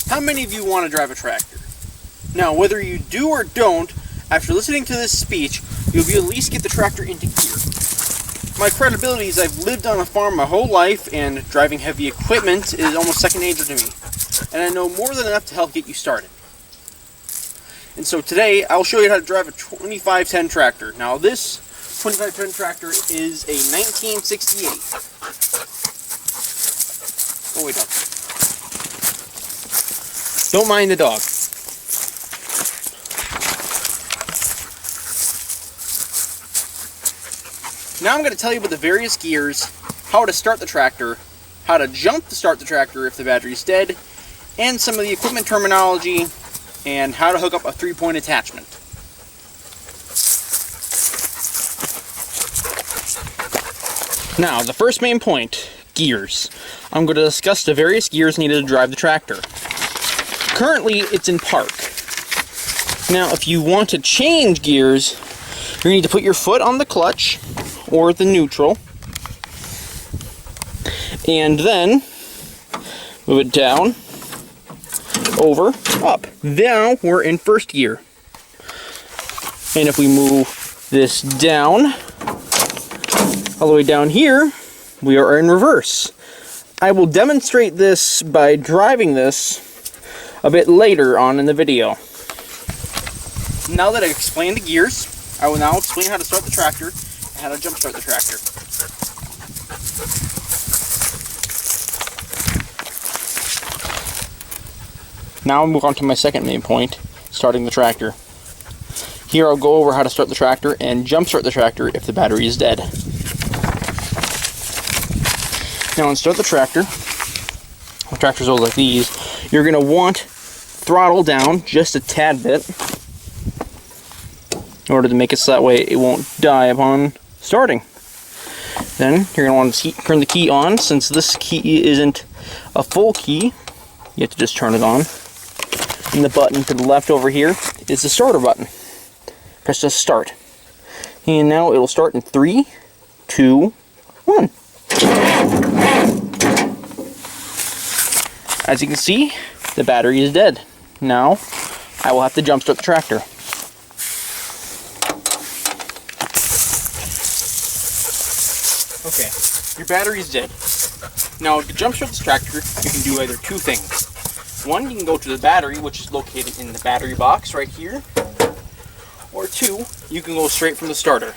How many of you want to drive a tractor? Now, whether you do or don't, after listening to this speech, you'll be at least get the tractor into gear. My credibility is I've lived on a farm my whole life, and driving heavy equipment is almost second nature to me. And I know more than enough to help get you started. And so today, I'll show you how to drive a 2510 tractor. Now this 2510 tractor is a 1968. Oh wait, don't mind the dog. Now I'm going to tell you about the various gears, how to start the tractor, how to jump to start the tractor if the battery's dead, and some of the equipment terminology, and how to hook up a 3-point attachment. Now, the first main point, gears. I'm going to discuss the various gears needed to drive the tractor. Currently, it's in park. Now, if you want to change gears, you need to put your foot on the clutch, or the neutral, and then move it down, over, up. Now we're in first gear. And if we move this down, all the way down here, we are in reverse. I will demonstrate this by driving this a bit later on in the video. Now that I've explained the gears, I will now explain how to start the tractor and how to jump start the tractor. Now I'll move on to my second main point, starting the tractor. Here I'll go over how to start the tractor and jump start the tractor if the battery is dead. Now, to start the tractor, with tractors old like these, you're going to want throttle down just a tad bit in order to make it so that way it won't die upon starting. Then you're going to want to turn the key on. Since this key isn't a full key, you have to just turn it on. And the button to the left over here is the starter button. Press just start. And now it'll start in 3, 2, 1. As you can see, the battery is dead. Now, I will have to jump start the tractor. Okay, your battery is dead. Now, to jump start this tractor, you can do either two things. One, you can go to the battery, which is located in the battery box right here. Or two, you can go straight from the starter.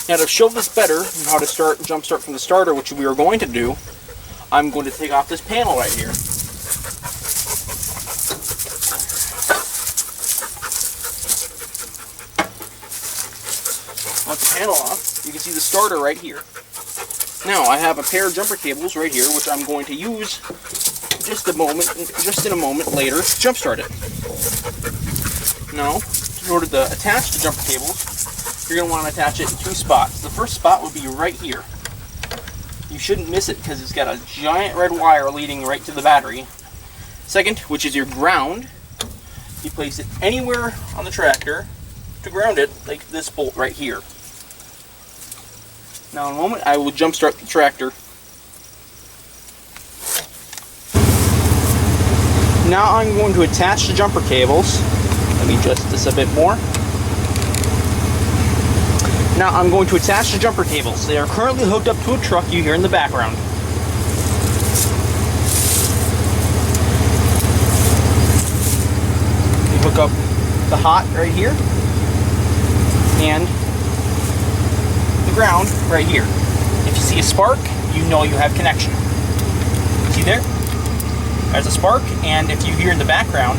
Now, to show this better and how to start jump start from the starter, which we are going to do, I'm going to take off this panel right here. Once the panel off, you can see the starter right here. Now, I have a pair of jumper cables right here, which I'm going to use just in a moment later to jump start it. Now, in order to attach the jumper cables, you're going to want to attach it in two spots. The first spot will be right here. You shouldn't miss it because it's got a giant red wire leading right to the battery. Second, which is your ground, you place it anywhere on the tractor to ground it, like this bolt right here. Now in a moment, I will jump start the tractor. Now I'm going to attach the jumper cables. Let me adjust this a bit more. Now I'm going to attach the jumper cables. They are currently hooked up to a truck you hear in the background. You hook up the hot right here and the ground right here. If you see a spark, you know you have connection. See there? There's a spark, and if you hear in the background,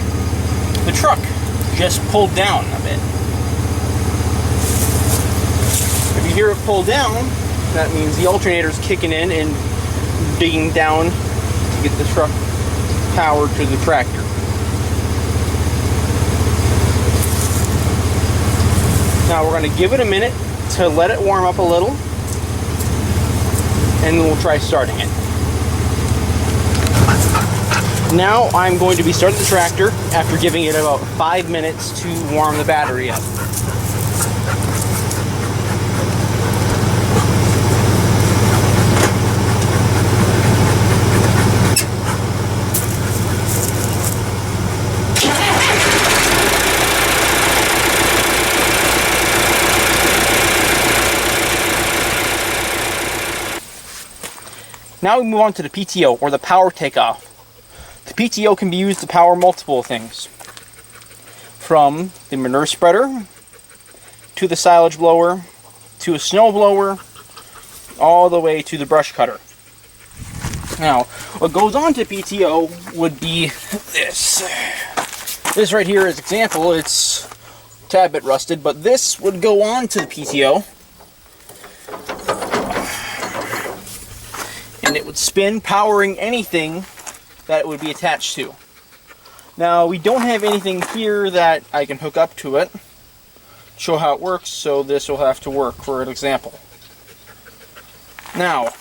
the truck just pulled down a bit. If you hear it pull down, that means the alternator's kicking in and digging down to get the truck power to the tractor. Now we're going to give it a minute to let it warm up a little, and then we'll try starting it. Now I'm going to be starting the tractor after giving it about 5 minutes to warm the battery up. Now we move on to the PTO, or the power takeoff. The PTO can be used to power multiple things, from the manure spreader, to the silage blower, to a snow blower, all the way to the brush cutter. Now, what goes on to PTO would be this. This right here is an example. It's a tad bit rusted, but this would go on to the PTO. And it would spin, powering anything that it would be attached to. Now, we don't have anything here that I can hook up to it to show how it works, so this will have to work for an example. Now,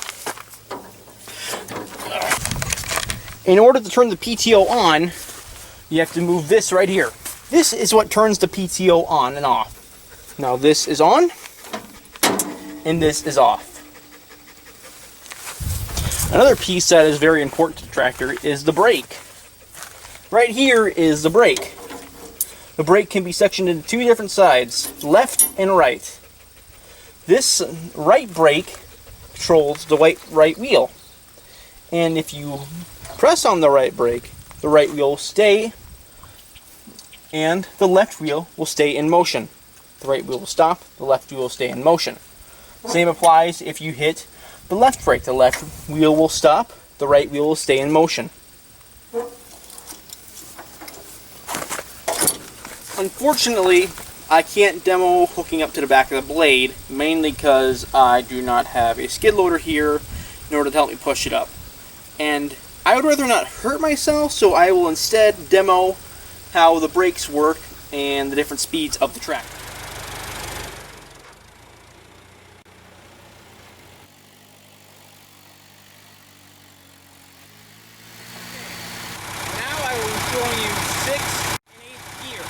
in order to turn the PTO on, you have to move this right here. This is what turns the PTO on and off. Now this is on, and this is off. Another piece that is very important to the tractor is the brake. Right here is the brake. The brake can be sectioned into two different sides, left and right. This right brake controls the right wheel. And if you press on the right brake, the right wheel will stay and the left wheel will stay in motion. The right wheel will stop, the left wheel will stay in motion. Same applies if you hit the left brake. The left wheel will stop, the right wheel will stay in motion. Unfortunately, I can't demo hooking up to the back of the blade, mainly because I do not have a skid loader here in order to help me push it up. And I would rather not hurt myself, so I will instead demo how the brakes work and the different speeds of the tractor. Now I will be showing you 6 and 8 gear.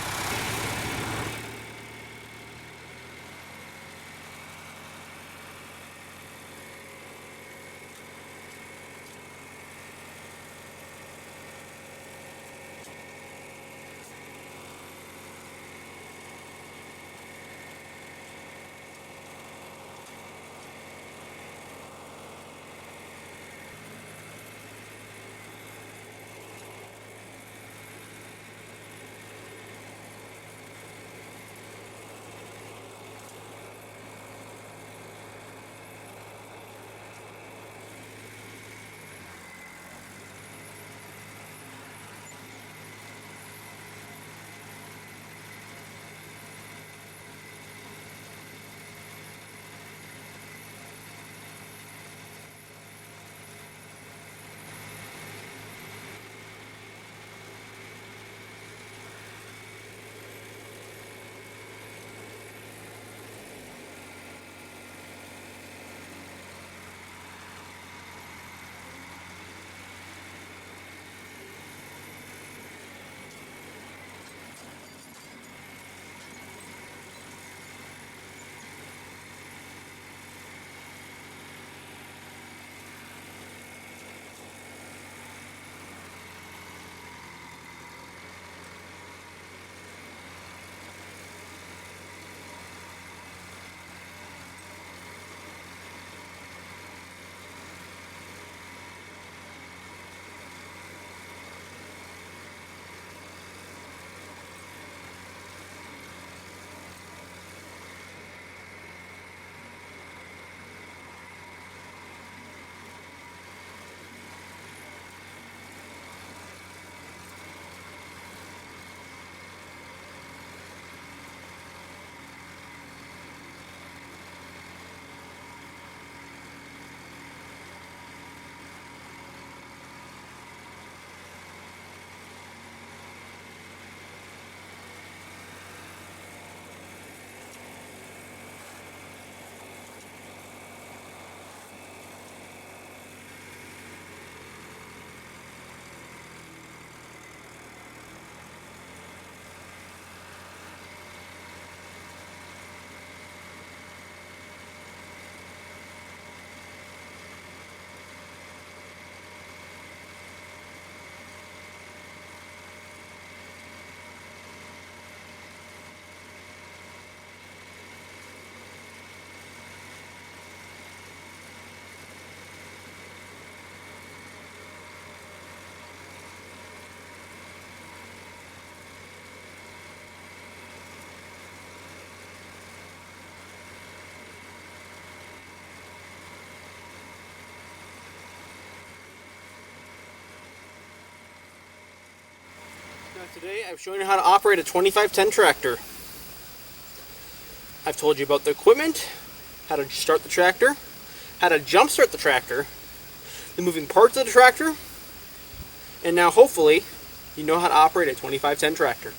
Today I've shown you how to operate a 2510 tractor. I've told you about the equipment, how to start the tractor, how to jump start the tractor, the moving parts of the tractor, and now hopefully you know how to operate a 2510 tractor.